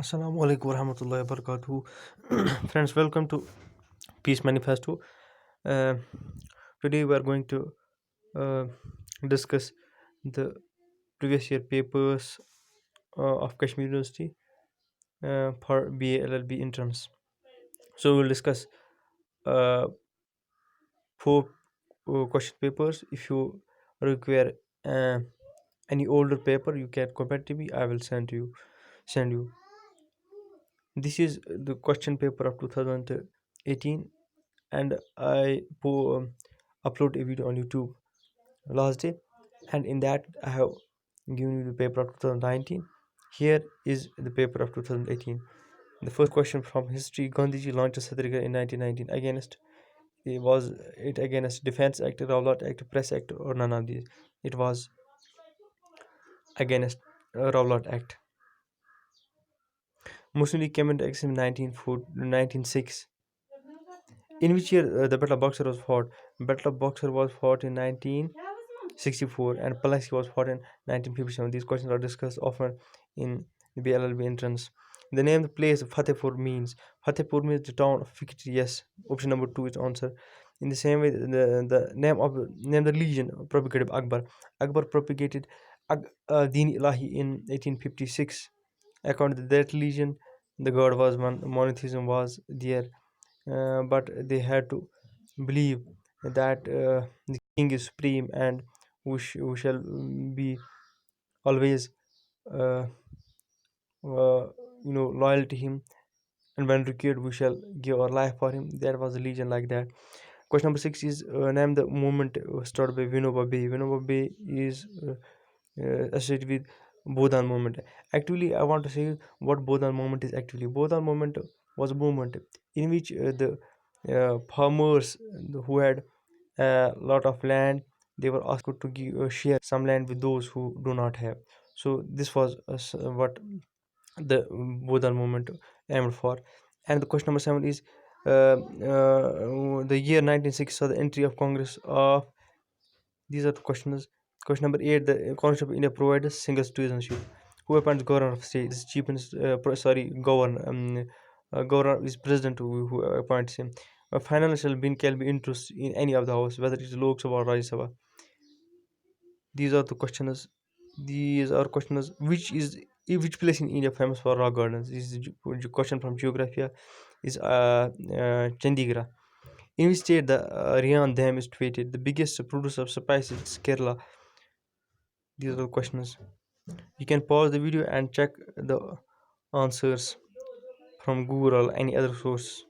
Assalamu alaikum warahmatullahi wabarakatuh. Friends, welcome to Peace Manifesto. Uh, Today we are going to uh, discuss the previous year papers of Kashmir University for BA LLB interns. So we'll discuss uh, four question papers. If you require uh, any older paper, you can contact to me. I will send you. This is the question paper of 2018, and I upload a video on YouTube last day, and in that I have given you the paper of 2019. Here is the paper of 2018. The first question from history: Gandhiji launched a Satyagraha in 1919 against it against Defense Act, Rowlatt Act, Press Act, or none of these? It was against Rowlatt Act. Muslim League came into existence in 1906. In which year the Battle of Boxer was fought? Battle of Boxer was fought in 1964 and Pulaski was fought in 1957. These questions are discussed often in the BLLB entrance. The name of the place Fatehpur means. Fatehpur means the town of victory. Yes, option number 2 is answer. In the same way, the name the religion propagated by Akbar. Akbar propagated Deen Ilahi in 1856. According to that religion, the God was one, monotheism was there, but they had to believe that the king is supreme and we shall be always uh, loyal to him, and when required we shall give our life for him. That was religion like that. Question number 6 is name the movement started by Vinoba Bay. Vinoba Bay is associated with Bodhan movement. Actually, I want to say what Bodhan movement is actually. Bodhan movement was a movement in which the farmers who had a lot of land, they were asked to give share some land with those who do not have. So this was what the Bodhan movement aimed for. And the question number 7 is the year 1906 saw the entry of Congress of. These are the questions. Question number 8: the Constitution of India provides single citizenship. Who appoints governor of state? This is chief minister. Governor. Governor is president who appoints him. A financial bill can be introduced in any of the house, whether it is Lok Sabha or Rajya Sabha. These are the questions. These are questions. Which place in India famous for rock gardens? This is a question from geography. Is Chandigarh. In which state the Rian Dam is situated? The biggest producer of spices is Kerala. These are the questions. You can pause the video and check the answers from Google or any other source.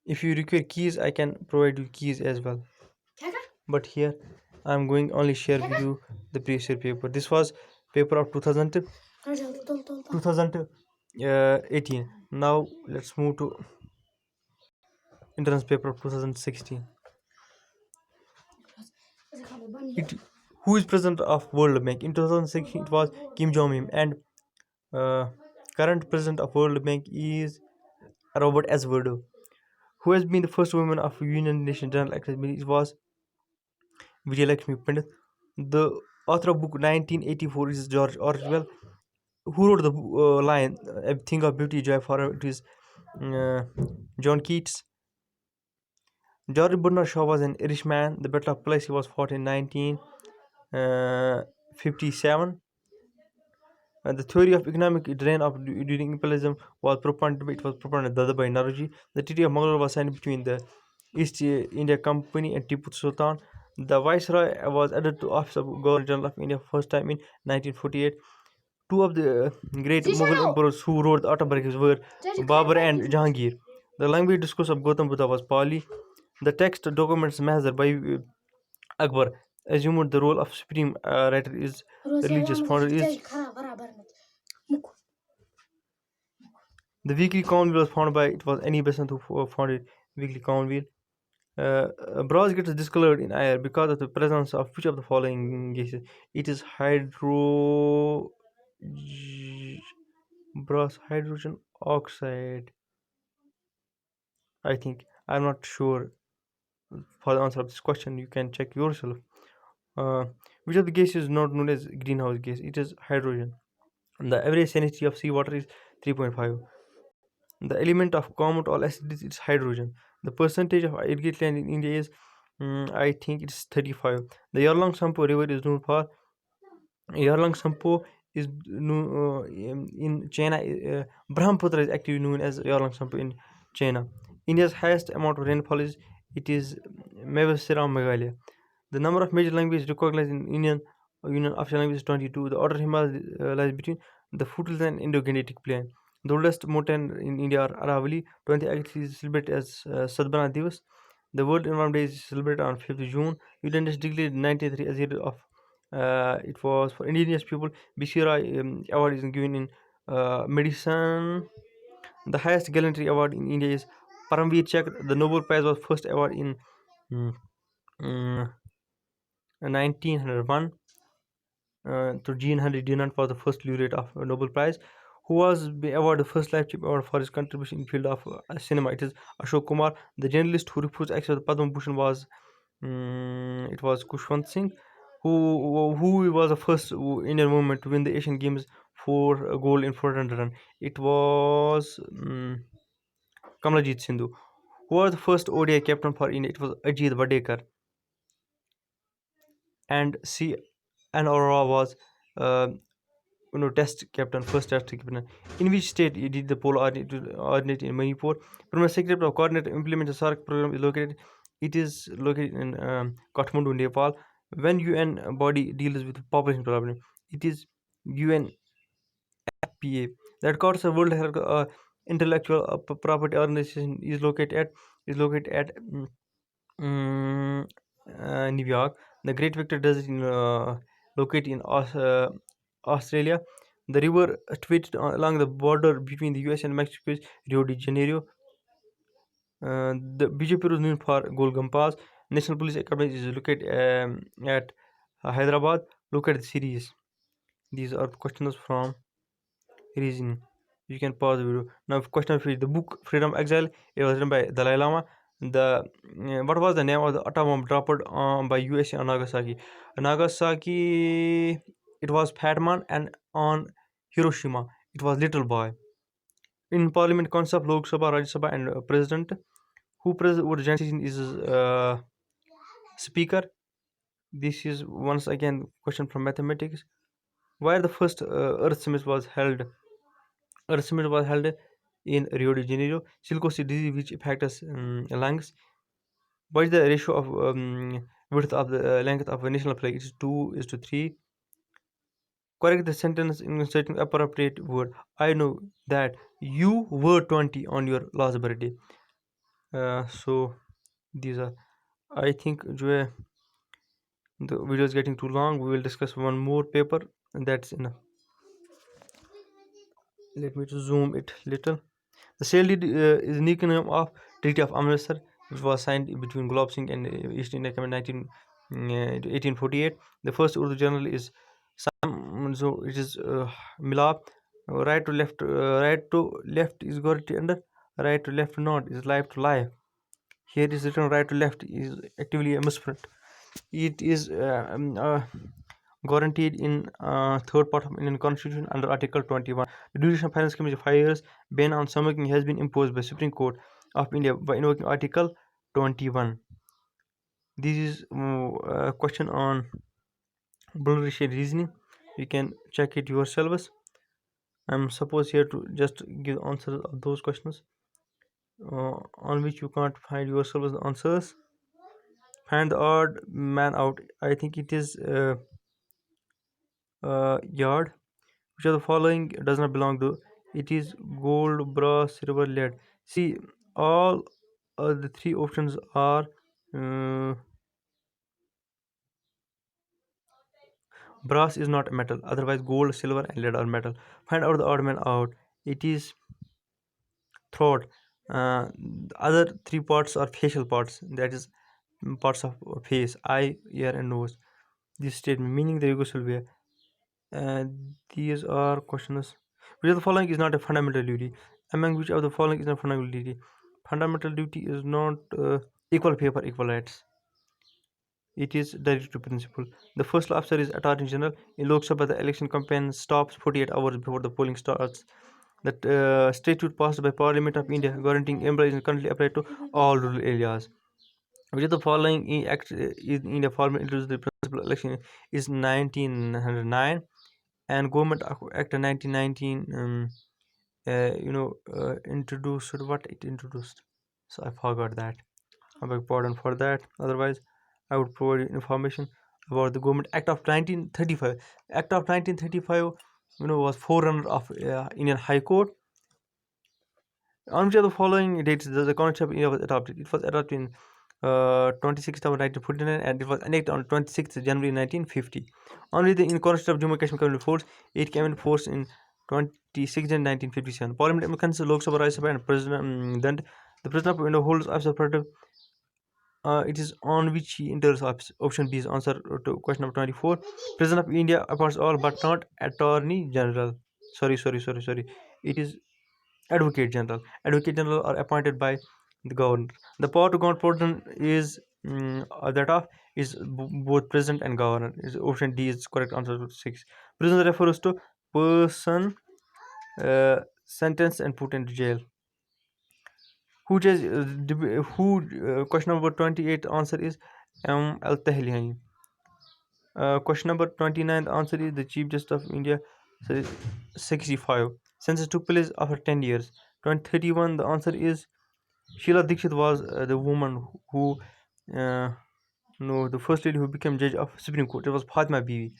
If you require keys, I can provide you keys as well. But here I'm going only share with you the previous year paper. This was paper of 2018. Now let's move to entrance paper of 2016. Who is president of World Bank? In 2016 it was Kim Jong-un, and uh, current president of World Bank is Robert S. Virdo. Who has been the first woman of United Nations General Assembly? It was Vijayalakshmi Pandit. The author of book 1984 is George Orwell. Who wrote the line "A thing of beauty, joy forever"? It is uh, John Keats. George Bernard Shaw was an Irishman. The Battle of Plassey was fought in 1957. The theory of economic drain of during imperialism was proponent. It was proponent by Naroji. The Treaty of Mangalore was signed between the East India Company and Tipu Sultan. The Viceroy was added to office of Governor General of India first time in 1948. Two of the great Mughal emperors who wrote the autobiographies were Babur and Jahangir. The language discourse of Gautam Buddha was Pali. The text documents Mahazar by Akbar assumed the role of supreme writer is religious founder is. The weekly Commonweal was founded by it was Annie Besant who founded weekly Commonweal. Bronze gets discolored in air because of the presence of which of the following gases? It is hydrogen oxide. I think I'm not sure for the answer of this question. You can check yourself. Uh, which of the gases is not known as greenhouse gas? It is hydrogen. The average salinity of seawater is 3.5. The element of common to all acids is hydrogen. The percentage of irrigated land in India is, I think it's 35. The Yarlong Sampo river is known for Yarlong Sampo is known in China. Brahmaputra is actually known as Yarlong Sampo in China. India's highest amount of rainfall is it is Mevasera, Meghalaya. The number of major languages recognized in Union official language is 22. The order Himalayas lies between the foothills and Indo-Gangetic Plain. The oldest mountain in India are Aravalli. 20 August is celebrated as Sadhana Divas. The World Environment Day is celebrated on 5th June. United Nations declared 1993 as year of it was for indigenous people. Bishira award is given in medicine. The highest gallantry award in India is Paramveer Chakra. The Nobel Prize was first award in mm, mm, 1901 to Jean Henry Dunant was the first laureate of a Nobel Prize, who was awarded the first lifetime award for his contribution in field of cinema. It is Ashok Kumar. The journalist who refused to accept the Padma Bhushan was it was Kushwant Singh, who was the first Indian woman to win the Asian Games for gold in 400 run. It was Kamalajit Sindhu. Who was the first ODI captain for India? It was Ajit Vadekar. And C. N. Arora was uh, test captain, first test captain. In which state did the pole originate in Manipur? From secretary of coordinator implement the SARC program is located. It is located in Kathmandu, Nepal. When UN body deals with population problem, it is UNFPA. That course of World Health Intellectual Property Organization is located at Mm, New York. The Great Victoria Desert located in Australia. The river situated along the border between the US and Mexico is Rio de Janeiro. The BJP is known for Golgam Pass. National Police Academy is located at Hyderabad. Look at the series. These are questions from reasoning. You can pause the video. Now, question 3. The book Freedom Exile. It was written by Dalai Lama. The what was the name of the atom bomb dropped by USA on Nagasaki? Nagasaki. It was Fat Man, and on Hiroshima it was Little Boy. In Parliament, concept Lok Sabha, Rajya Sabha, and President. Who would join is Speaker. This is once again question from mathematics. Where the first Earth Summit was held? Earth Summit was held in Rio de Janeiro. Silicosis disease which affects lungs. What is the ratio of width of the length of a national flag? It is 2:3. Correct the sentence in certain appropriate word. I know that you were 20 on your last birthday. So these are. I think the video is getting too long. We will discuss one more paper, and that's enough. Let me to zoom it little. The sale deed is nickname of Treaty of Amritsar, which was signed between Gulab Singh and East India Company 1848. The first Urdu journal is so it is Milab. Right to left is got under. Right to left not is life to life. Here is written right to left is actively a misprint. It is guaranteed in third part of Indian Constitution under Article 21. The duration of finance scheme is 5 years. Ban on smoking has been imposed by Supreme Court of India by invoking Article 21. This is a question on bullshit reasoning. You can check it yourselves. I'm supposed here to just give answers of those questions on which you can't find yourselves the answers. Find the odd man out. I think it is yard. Which of the following does not belong to? It is gold, brass, silver, lead. See, all the three options are uh, brass is not a metal. Otherwise, gold, silver, and lead are metal. Find out the odd man out. It is throat. The other three parts are facial parts. That is parts of face, eye, ear, and nose. This statement meaning the Yugoslav will be. These are questions. Which of the following is not a fundamental duty? Among which of the following is not fundamental duty? Fundamental duty is not equal pay for equal rights. It is directive principle. The first law officer is Attorney General. In Lok Sabha, the election campaign stops 48 hours before the polling starts. The statute passed by Parliament of India guaranteeing employees is currently applied to all rural areas. Which of the following act in India formally introduced the principal election is 1909 and Government Act 1919 introduced what it introduced. So I forgot that. I beg pardon for that. Otherwise, I would provide you information about the Government Act of 1935. Act of 1935, was forerunner of Indian High Court. On which of the following dates the concept of India was adopted? It was adopted in 26th September 1949 and it was enacted on 26th January 1950. Only the in Constitution of Jammu and Kashmir came into force. It came into force in 26th January 1957. Parliament consists of Lok Sabha, Rajya Sabha, and President. Then the President of India holds office of President. It is on which he enters office. Option B is answer to question number 24. President of India appoints all but not Attorney General. Sorry. It is Advocate General. Advocate General are appointed by the governor. The power to grant pardon is that of is both president and governor. Is option D is correct answer to 6. Prisoner refers to person sentenced and put into jail. Who just question number 28 answer is Al Tahliyani. Question number 29 the answer is the Chief Justice of India. So 65. Census took place after 10 years. 2031 the answer is Sheila Dixit was the woman who, no, the first lady who became judge of Supreme Court. It was Fatima Bibi.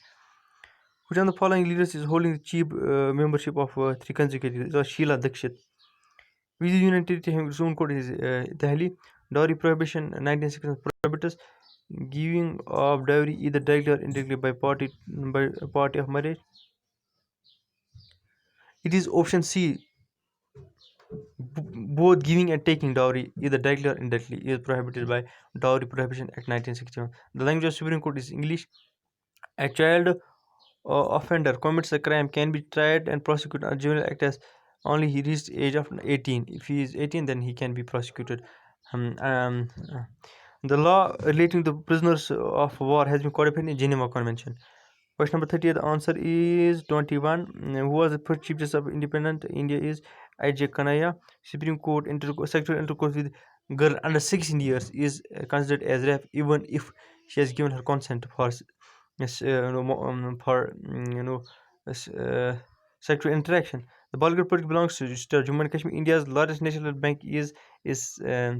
Which of the following leaders is holding the chief membership of 3 consecutive? It was Sheila Dixit. Which union territory having its own court is Delhi. Dowry prohibition 1960 prohibits giving of dowry either directly or indirectly by party of marriage. It is option C. Both giving and taking dowry, either directly or indirectly, is prohibited by Dowry Prohibition Act 1961. The language of Supreme Court is English. A child offender commits a crime can be tried and prosecuted on juvenile act as only he reached the age of 18. If he is 18, then he can be prosecuted. Um, um, uh, the law relating to prisoners of war has been codified in Geneva Convention. Question number 30, the answer is 21. Who was the first Chief Justice of Independent India is I.J. Kanaya. Supreme Court sexual intercourse with girl under 16 years is considered as rape even if she has given her consent for yes, sexual interaction. The Balgar project belongs to Jammu and Kashmir. India's largest national bank is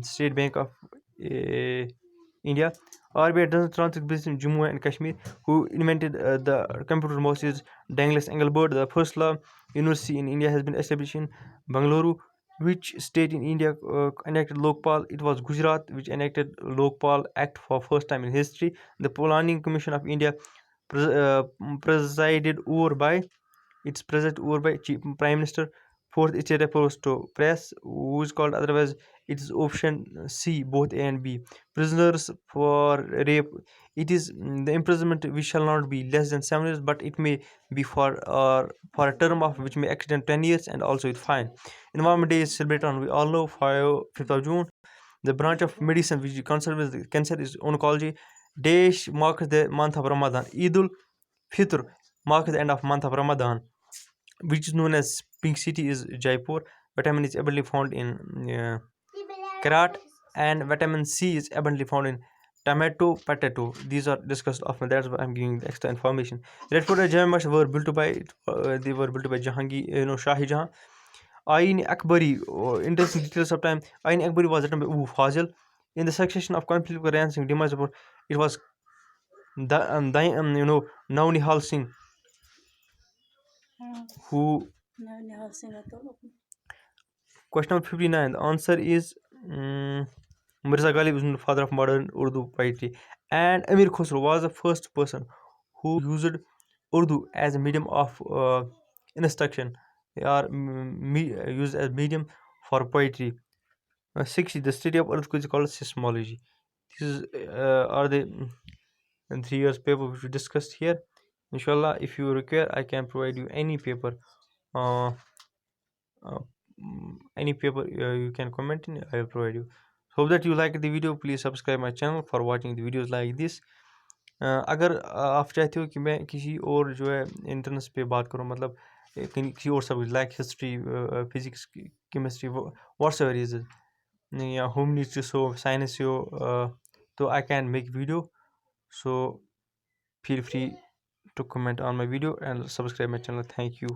State Bank of India. RBI doesn't transact business in Jammu and Kashmir. Who invented the computer mouse is Douglas Engelbart. The first law university in India has been established in Bangalore. Which state in India enacted Lokpal? It was Gujarat which enacted Lokpal Act for first time in history. The Planning Commission of India presided over by Chief Prime Minister. Fourth, it refers to press, who is called otherwise. It is option C, both A and B. Prisoners for rape. It is the imprisonment which shall not be less than 7 years, but it may be for a term of which may extend 10 years and also with fine. Environment Day is celebrated on we all know 5th of June. The branch of medicine which concerns the cancer is oncology. Dash marks the month of Ramadan. Eid ul Fitr marks the end of month of Ramadan, which is known as pink city is Jaipur. Vitamin is abundantly found in carrot and vitamin C is abundantly found in potato. These are discussed often. That's why I'm giving the extra information. Red Fort and Jama Masjid were built by they were built by Jahangir, Shahi Jahan. Ain Akbari, interesting details of time. Ain Akbari was written by Fazil. In the succession of conflict with Ran Singh, demise about it was Naunihal Singh who. Question number 59. The answer is Mirza Ghalib is the father of modern Urdu poetry. And Amir Khusro was the first person who used Urdu as a medium of instruction. They are used as medium for poetry. 60. The study of earthquake is called seismology. These are the 3 years paper which we discussed here. Inshallah, if you require, I can provide you any paper. Uh, uh, any paper you can comment in, I will provide you. Hope that you like the video. Please subscribe my channel for watching the videos like this. अगर आप चाहते हो कि मैं किसी और जो है इंटरेंस पे बात करूँ, मतलब किसी और subject like history, physics, chemistry, what's ever is या ह्यूमनिटीज हो, साइंस हो, तो I can make video. So feel free to comment on my video and subscribe my channel. Thank you.